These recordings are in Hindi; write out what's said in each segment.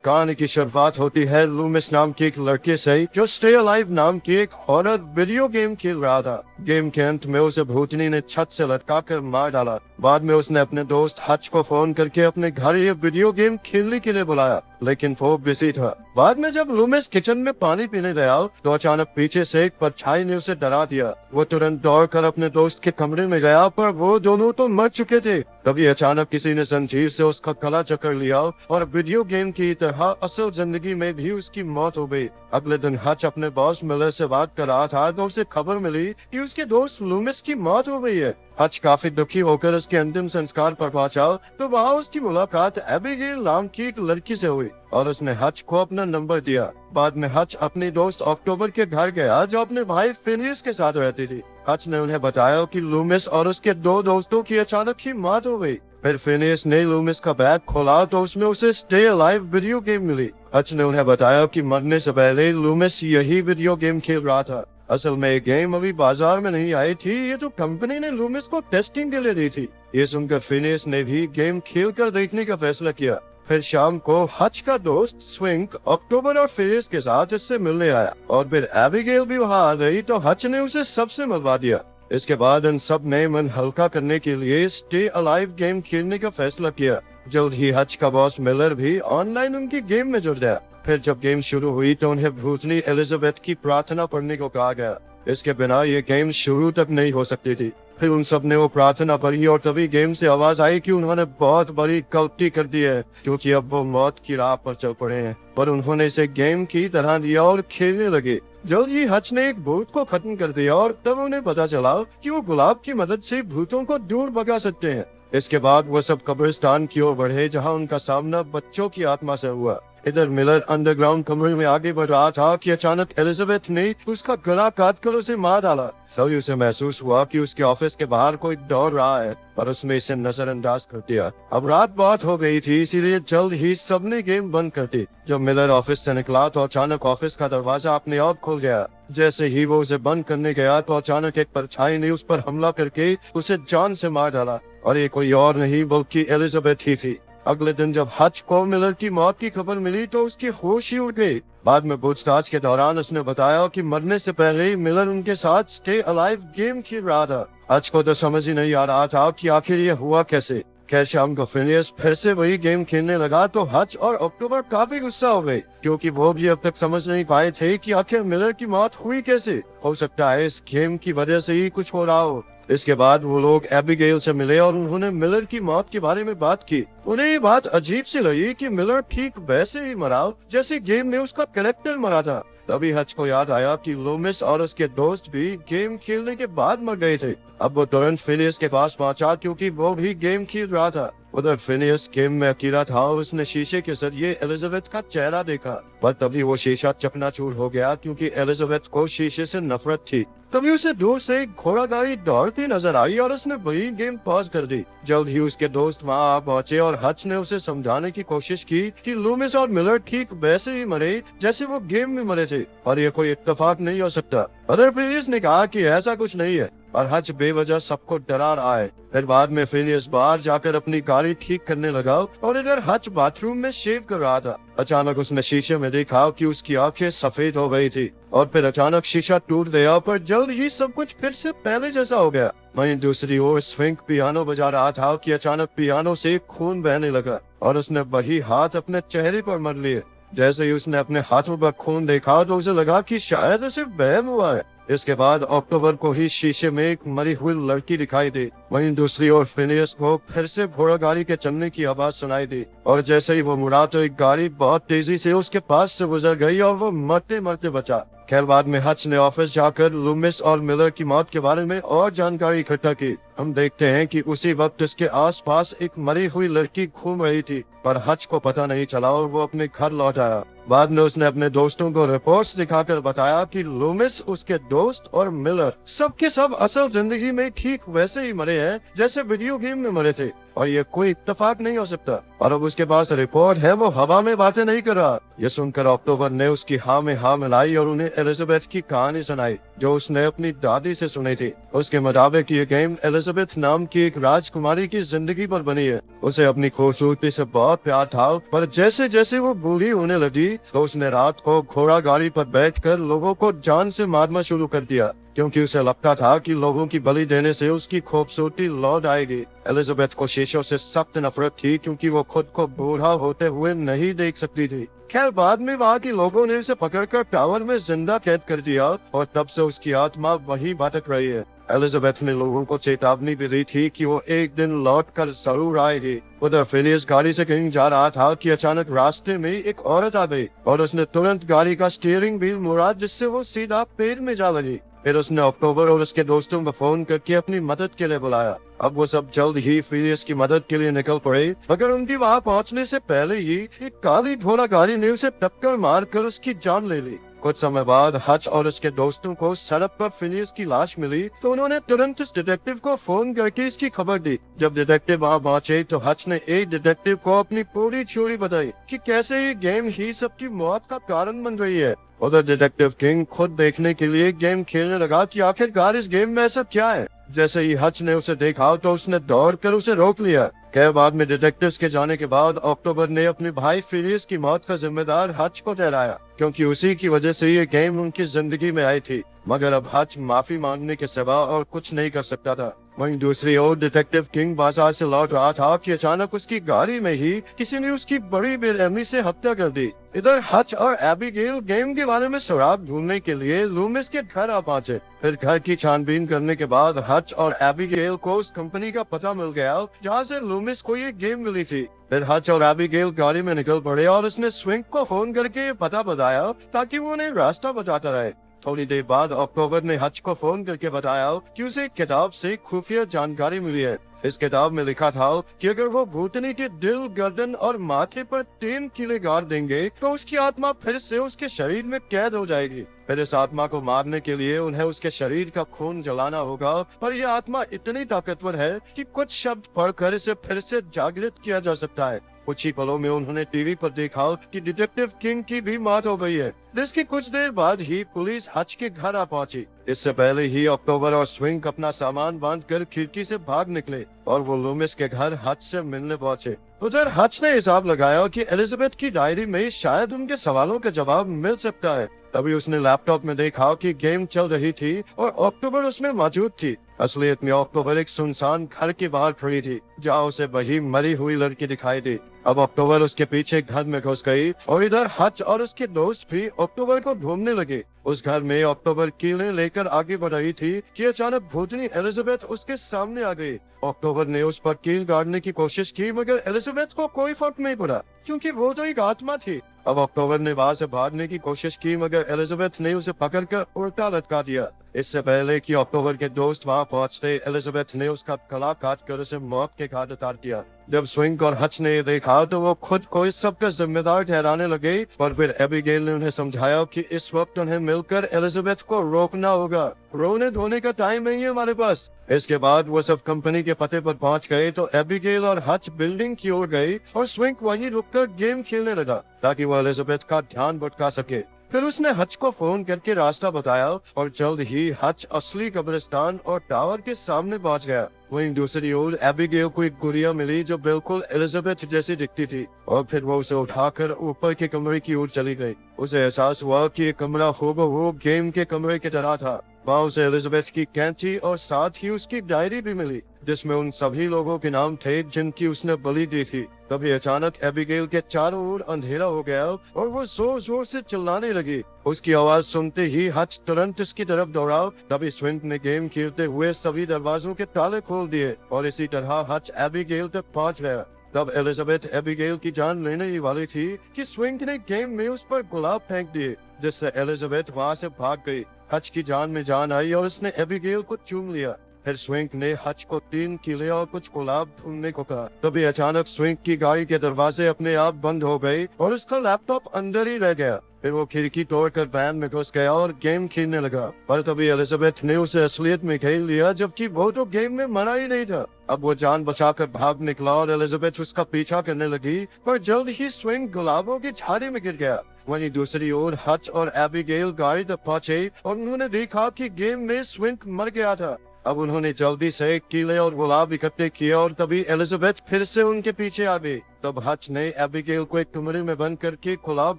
कहानी की शुरुआत होती है लूमिस नाम के एक लड़के से जो स्टे अलाइव नाम की एक हॉरर वीडियो गेम खेल रहा था। गेम के अंत में उसे भूतनी ने छत से लटका कर मार डाला। बाद में उसने अपने दोस्त हच को फोन करके अपने घर ये वीडियो गेम खेलने के लिए बुलाया, लेकिन वो बिजी था। बाद में जब लूमिस किचन में पानी पीने गया तो अचानक पीछे से एक परछाई ने उसे डरा दिया। वो तुरंत दौड़कर अपने दोस्त के कमरे में गया, पर वो दोनों तो मर चुके थे। तभी अचानक किसी ने जंजीर से उसका गला जकड़ लिया और वीडियो गेम की तरह असल जिंदगी में भी उसकी मौत हो गई। अगले दिन हच अपने बॉस मिलर से बात कर रहा था तो उसे खबर मिली कि उसके दोस्त लूमिस की मौत हो गई है। हच काफी दुखी होकर उसके अंतिम संस्कार पर पहुंचा तो वहाँ उसकी मुलाकात एबिगेल नाम की एक लड़की से हुई और उसने हच को अपना नंबर दिया। बाद में हच अपने दोस्त अक्टूबर के घर गया जो अपने भाई फिनियस के साथ रहती थी। हच ने उन्हें बताया कि लूमिस और उसके दो दोस्तों की अचानक ही मौत हो गई। फिर फिनियस ने लूमिस का बैग खोला तो उसमें उसे स्टे अलाइव वीडियो गेम मिली। हच ने उन्हें बताया कि मरने से पहले लूमिस यही वीडियो गेम खेल रहा था। असल में ये गेम अभी बाजार में नहीं आई थी, ये तो कंपनी ने लूमिस को टेस्टिंग के लिए दी थी। ये सुनकर फिनियस ने भी गेम खेल कर देखने का फैसला किया। फिर शाम को हच का दोस्त स्विंक अक्टूबर और फिनियस के साथ इससे मिलने आया और फिर एबिगेल भी वहाँ आ गई तो हच ने उसे सबसे मिलवा दिया। इसके बाद इन सब ने मन हल्का करने के लिए स्टे अलाइव गेम खेलने का फैसला किया। जल्द ही हच का बॉस मिलर भी ऑनलाइन उनकी गेम में जुड़ गया। फिर जब गेम शुरू हुई तो उन्हें भूतनी एलिजाबेथ की प्रार्थना पढ़ने को कहा गया। इसके बिना ये गेम शुरू तक नहीं हो सकती थी। फिर उन सब ने वो प्रार्थना पढ़ी और तभी गेम से आवाज आई कि उन्होंने बहुत बड़ी गलती कर दी है, क्योंकि अब वो मौत की राह पर चल पड़े हैं। पर उन्होंने इसे गेम की तरह लिया और खेलने लगे। जल्द ही हच ने एक भूत को खत्म कर दिया और तब उन्हें पता चला कि वो गुलाब की मदद से भूतों को दूर भगा सकते हैं। इसके बाद वो सब कब्रिस्तान की ओर बढ़े जहाँ उनका सामना बच्चों की आत्मा से हुआ। इधर मिलर अंडरग्राउंड कमरे में आगे बढ़ रहा था कि अचानक एलिजाबेथ ने उसका गला काट कर उसे मार डाला। तभी उसे महसूस हुआ कि उसके ऑफिस के बाहर कोई दौड़ रहा है, पर उसने इसे नजरअंदाज कर दिया। अब रात बहुत हो गई थी, इसीलिए जल्द ही सबने गेम बंद कर दी। जब मिलर ऑफिस से निकला तो अचानक ऑफिस का दरवाजा अपने आप खुल गया। जैसे ही वो उसे बंद करने गया तो अचानक एक परछाई ने उस पर हमला करके उसे जान से मार डाला और ये कोई और नहीं बल्कि एलिजाबेथ ही थी। अगले दिन जब हच को मिलर की मौत की खबर मिली तो उसकी होश ही उड़ गई। बाद में पूछताछ के दौरान उसने बताया कि मरने से पहले मिलर उनके साथ स्टे अलाइव गेम खेल रहा था। हच को तो समझ ही नहीं आ रहा था कि आखिर ये हुआ कैसे। खैर शाम को फिनियस फिर से वही गेम खेलने लगा तो हच और अक्टूबर काफी गुस्सा हो गए, क्योंकि वो भी अब तक समझ नहीं पाए थे कि आखिर मिलर की मौत हुई कैसे। हो सकता है इस गेम की वजह से ही कुछ हो रहा हो। इसके बाद वो लोग एबिगेल से मिले और उन्होंने मिलर की मौत के बारे में बात की। उन्हें ये बात अजीब सी लगी कि मिलर ठीक वैसे ही मरा जैसे गेम में उसका कैरेक्टर मरा था। तभी हच को याद आया कि लूमिस और उसके दोस्त भी गेम खेलने के बाद मर गए थे। अब वो तुरंत फिनियस के पास पहुंचा क्योंकि वो भी गेम खेल रहा था। उधर फिनियस गेम में अकेला था और उसने शीशे के जरिए एलिजाबेथ का चेहरा देखा, पर तभी वो शीशा चकनाचूर हो गया क्योंकि एलिजाबेथ को शीशे से नफरत थी। तभी उसे दूर से एक घोड़ा गाड़ी दौड़ती नजर आई और उसने वही गेम पॉज कर दी। जल्द ही उसके दोस्त वहाँ आ पहुंचे और हच ने उसे समझाने की कोशिश की कि लूमिस और मिलर ठीक वैसे ही मरे जैसे वो गेम में मरे थे और ये कोई इत्तेफाक नहीं हो सकता। अदर फिनियस ने कहा कि ऐसा कुछ नहीं है और हच बेवजह सबको डरा रहा है। फिर बाद में फिनियस बाहर जाकर अपनी गाड़ी ठीक करने लगा और इधर हच बाथरूम में शेव कर रहा था। अचानक उसने शीशे में देखा कि उसकी आंखें सफेद हो गई थी और फिर अचानक शीशा टूट गया, पर जल्द ही सब कुछ फिर से पहले जैसा हो गया। वहीं दूसरी ओर स्विंक पियानो बजा रहा था कि अचानक पियानो से खून बहने लगा और उसने वही हाथ अपने चेहरे पर मर लिए। जैसे ही उसने अपने हाथों पर खून देखा तो उसे लगा कि शायद उसे वहम हुआ है। इसके बाद अक्टूबर को ही शीशे में एक मरी हुई लड़की दिखाई दी। वहीं दूसरी ओर फिनियस को फिर से घोड़ा गाड़ी के चलने की आवाज सुनाई दी और जैसे ही वो मुड़ा तो एक गाड़ी बहुत तेजी से उसके पास से गुजर गई और वो मरते मरते बचा। खैर बाद में हच ने ऑफिस जाकर लूमिस और मिलर की मौत के बारे में और जानकारी इकट्ठा की। हम देखते हैं कि उसी वक्त उसके आसपास एक मरी हुई लड़की घूम रही थी, पर हच को पता नहीं चला और वो अपने घर लौट आया। बाद में उसने अपने दोस्तों को रिपोर्ट्स दिखाकर बताया कि लूमिस, उसके दोस्त और मिलर सबके सब असल जिंदगी में ठीक वैसे ही मरे हैं जैसे वीडियो गेम में मरे थे और ये कोई इत्तेफाक नहीं हो सकता। और अब उसके पास रिपोर्ट है, वो हवा में बातें नहीं कर रहा। ये सुनकर अक्टूबर ने उसकी हाँ में हाँ मिलाई और उन्हें एलिजाबेथ की कहानी सुनाई। जो उसने अपनी दादी से सुनी थी। उसके मुताबिक ये गेम एलिजाबेथ नाम की एक राजकुमारी की जिंदगी पर बनी है। उसे अपनी खूबसूरती से बहुत प्यार था, पर जैसे जैसे वो बूढ़ी होने लगी तो उसने रात को घोड़ा गाड़ी पर बैठकर लोगों को जान से मारना शुरू कर दिया, क्योंकि उसे लगता था कि लोगों की बलि देने से उसकी खूबसूरती लौट आएगी। एलिजाबेथ को शीशों से सख्त नफरत थी, क्योंकि वो खुद को बूढ़ा होते हुए नहीं देख सकती थी। खैर बाद में वहाँ के लोगों ने उसे पकड़कर टावर में जिंदा कैद कर दिया और तब से उसकी आत्मा वही भटक रही है। एलिजाबेथ ने लोगों को चेतावनी भी दी थी कि वो एक दिन लौट कर जरूर आएगी। उधर फिलियस गाड़ी से कहीं जा रहा था कि अचानक रास्ते में एक औरत आ गई और उसने तुरंत गाड़ी का स्टीयरिंग व्हील मुड़ा, जिससे वो सीधा पेड़ में जा लगी। फिर उसने अक्टूबर और उसके दोस्तों को फोन करके अपनी मदद के लिए बुलाया। अब वो सब जल्द ही फिलियस की मदद के लिए निकल पड़े, मगर उनकी वहाँ पहुँचने से पहले ही एक काली घोड़ा गाड़ी ने उसे टक्कर मारकर उसकी जान ले ली। कुछ समय बाद हच और उसके दोस्तों को सड़क पर फिलियस की लाश मिली, तो उन्होंने तुरंत इस डिटेक्टिव को फोन करके इसकी खबर दी। जब डिटेक्टिव वहाँ पहुँचे तो हच ने एक डिटेक्टिव को अपनी पूरी थ्योरी बताई कि कैसे ये गेम ही सबकी मौत का कारण बन रही है। उधर डिटेक्टिव किंग खुद देखने के लिए गेम खेलने लगा कि आखिरकार इस गेम में ऐसा क्या है। जैसे ही हच ने उसे देखा तो उसने दौड़कर उसे रोक लिया। कई बाद में डिटेक्टिव्स के जाने के बाद अक्टूबर ने अपने भाई फिलियस की मौत का जिम्मेदार हच को ठहराया, क्योंकि उसी की वजह से ये गेम उनकी जिंदगी में आई थी। मगर अब हच माफी मांगने के सिवा और कुछ नहीं कर सकता था। वहीं दूसरी ओर डिटेक्टिव किंग बाजार से लौट रहा था कि अचानक उसकी गाड़ी में ही किसी ने उसकी बड़ी बेरहमी से हत्या कर दी। इधर हच और एबिगेल गेम के बारे में सुराग ढूंढने के लिए लूमिस के घर आ पहुंचे। फिर घर की छानबीन करने के बाद हच और एबिगेल को उस कंपनी का पता मिल गया जहां से लूमिस को ये गेम मिली थी। फिर हच और एबिगेल गाड़ी में निकल पड़े और उसने स्विंक को फोन करके पता बताया ताकि वो उन्हें रास्ता बताता रहे। थोड़ी देर बाद अक्टूबर ने हच को फोन करके बताया कि उसे एक किताब से खुफिया जानकारी मिली है। इस किताब में लिखा था कि अगर वो भूतनी के दिल, गर्दन और माथे पर 3 कीले गाड़ देंगे तो उसकी आत्मा फिर से उसके शरीर में कैद हो जाएगी। फिर इस आत्मा को मारने के लिए उन्हें उसके शरीर का खून जलाना होगा, पर यह आत्मा इतनी ताकतवर है कि कुछ शब्द पढ़कर इसे फिर से जागृत किया जा सकता है। कुछ ही पलों में उन्होंने टीवी पर देखा कि डिटेक्टिव किंग की भी मौत हो गई है, जिसकी कुछ देर बाद ही पुलिस हच के घर आ पहुंची। इससे पहले ही अक्टूबर और स्विंग अपना सामान बांधकर खिड़की से भाग निकले और वो लूमिस के घर हच से मिलने पहुंचे। उधर हच ने हिसाब लगाया कि एलिजाबेथ की डायरी में शायद उनके सवालों का जवाब मिल सकता है। तभी उसने लैपटॉप में देखा कि गेम चल रही थी और अक्टूबर उसमें मौजूद थी। असलियत में अक्टूबर एक सुनसान घर के बाहर खड़ी थी, जहाँ उसे वही मरी हुई लड़की दिखाई दी। अब अक्टूबर उसके पीछे घर में घुस गई और इधर हच और उसके दोस्त भी अक्टूबर को ढूंढने लगे। उस घर में अक्टूबर कीलें लेकर आगे बढ़ रही थी कि अचानक भूतनी एलिजाबेथ उसके सामने आ गई। अक्टूबर ने उस पर कील गाड़ने की कोशिश की, मगर एलिजाबेथ को कोई फर्क नहीं पड़ा, क्योंकि वो तो एक आत्मा थी। अब अक्टूबर ने वहाँ से भागने की कोशिश की, मगर एलिजाबेथ ने उसे पकड़कर उल्टा लटका दिया। इससे पहले कि अक्टूबर के दोस्त वहाँ पहुँचते, एलिजाबेथ ने उसका गला काट कर उसे मौत के घाट उतार दिया। जब स्विंग और हच ने देखा तो वो खुद को इस सब का जिम्मेदार ठहराने लगे, पर फिर एबिगेल ने उन्हें समझाया कि इस वक्त उन्हें मिलकर एलिजाबेथ को रोकना होगा। रोने धोने का टाइम नहीं है हमारे पास। इसके बाद वो सब कंपनी के पते पर पहुंच गए तो एबिगेल और हच बिल्डिंग की ओर गई और स्विंग वहीं रुककर गेम खेलने लगा ताकि वो एलिजाबेथ का ध्यान भटका सके। फिर उसने हच को फोन करके रास्ता बताया और जल्द ही हच असली कब्रिस्तान और टावर के सामने पहुंच गया। वहीं दूसरी ओर एबिगेल को एक गुड़िया मिली जो बिल्कुल एलिजाबेथ जैसी दिखती थी और फिर वो उसे उठाकर ऊपर के कमरे की ओर चली गई। उसे एहसास हुआ कि ये कमरा हूबहू गेम के कमरे की तरह था। वहाँ उसे एलिजाबेथ की कैंची और साथ ही उसकी डायरी भी मिली, जिसमें उन सभी लोगों के नाम थे जिनकी उसने बलि दी थी। तभी अचानक एबिगेल के चारों ओर अंधेरा हो गया और वो जोर जोर से चिल्लाने लगी। उसकी आवाज सुनते ही हच तुरंत उसकी तरफ दौड़ा। तभी स्विंग ने गेम खेलते हुए सभी दरवाजों के ताले खोल दिए और इसी तरह हच एबिगेल तक पहुंच गया। तब एलिजाबेथ एबिगेल की जान लेने ही वाली थी कि स्विंग ने गेम में उस पर गुलाब फेंक दिए, जिससे एलिजाबेथ वहाँ से भाग गई। हच की जान में जान आई और उसने एबिगेल को चूम लिया। फिर स्विंक ने हच को 3 केले और कुछ गुलाब ढूंढने को कहा। तभी अचानक स्विंक की गाड़ी के दरवाजे अपने आप बंद हो गए और उसका लैपटॉप अंदर ही रह गया। फिर वो खिड़की तोड़कर वैन में घुस गया और गेम खेलने लगा। पर तभी एलिजाबेथ ने उसे असलियत में खेल लिया, जबकि वो तो गेम में मना ही नहीं था। अब वो जान बचाकर भाग निकला और एलिजाबेथ उसका पीछा करने लगी, पर जल्द ही स्विंग गुलाबों की झाड़ी में गिर गया। वहीं दूसरी ओर हच और एबिगेल गाड़ी तक पहुंचे और उन्होंने देखा कि गेम में स्विंग मर गया था। अब उन्होंने जल्दी से केले और गुलाब इकट्ठे किए और तभी एलिजाबेथ फिर से उनके पीछे आ गई। तब हच ने एबिगेल को एक कमरे में बंद करके गुलाब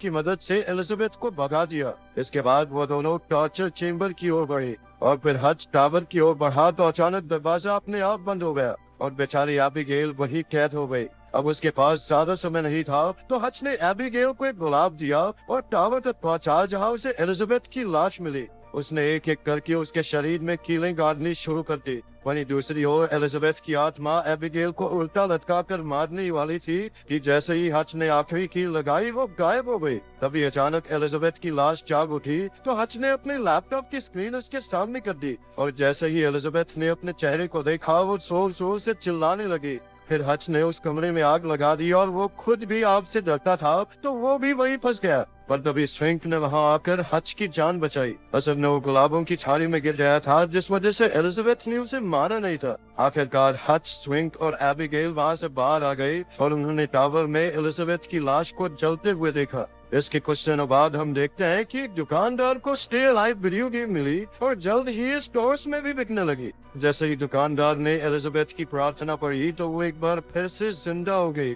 की मदद से एलिजाबेथ को भगा दिया। इसके बाद वो दोनों टॉर्चर चेम्बर की ओर बढ़े और फिर हच टावर की ओर बढ़ा तो अचानक दरवाजा अपने आप बंद हो गया और बेचारी एबिगेल वही कैद हो गई। अब उसके पास ज्यादा समय नहीं था, तो हच ने एबिगेल को एक गुलाब दिया और टावर तक पहुंचा, जहां उसे एलिजाबेथ की लाश मिली। उसने एक एक करके उसके शरीर में कीलें गाड़नी शुरू कर दी। वहीं दूसरी ओर एलिजाबेथ की आत्मा एबिगेल को उल्टा लटका कर मारने वाली थी कि जैसे ही हच ने आखिरी कील लगाई वो गायब हो गई। तभी अचानक एलिजाबेथ की लाश जाग उठी तो हच ने अपने लैपटॉप की स्क्रीन उसके सामने कर दी और जैसे ही एलिजाबेथ ने अपने चेहरे को देखा वो जोर जोर से चिल्लाने लगी। फिर हच ने उस कमरे में आग लगा दी और वो खुद भी आग से डरता था तो वो भी वहीं फंस गया। पर तभी स्विंक ने वहां आकर हच की जान बचाई। असल में वो गुलाबों की छाड़ी में गिर गया था, जिस वजह से एलिजाबेथ ने उसे मारा नहीं था। आखिरकार हच, स्विंक और एबिगेल वहां से बाहर आ गए और उन्होंने टावर में एलिजाबेथ की लाश को जलते हुए देखा। इसके कुछ दिनों बाद हम देखते हैं कि एक दुकानदार को स्टे अलाइव वीडियो गेम मिली और जल्द ही स्टोर्स में भी बिकने लगी। जैसे ही दुकानदार ने एलिजाबेथ की प्रार्थना पढ़ी तो वो एक बार फिर से जिंदा हो गई।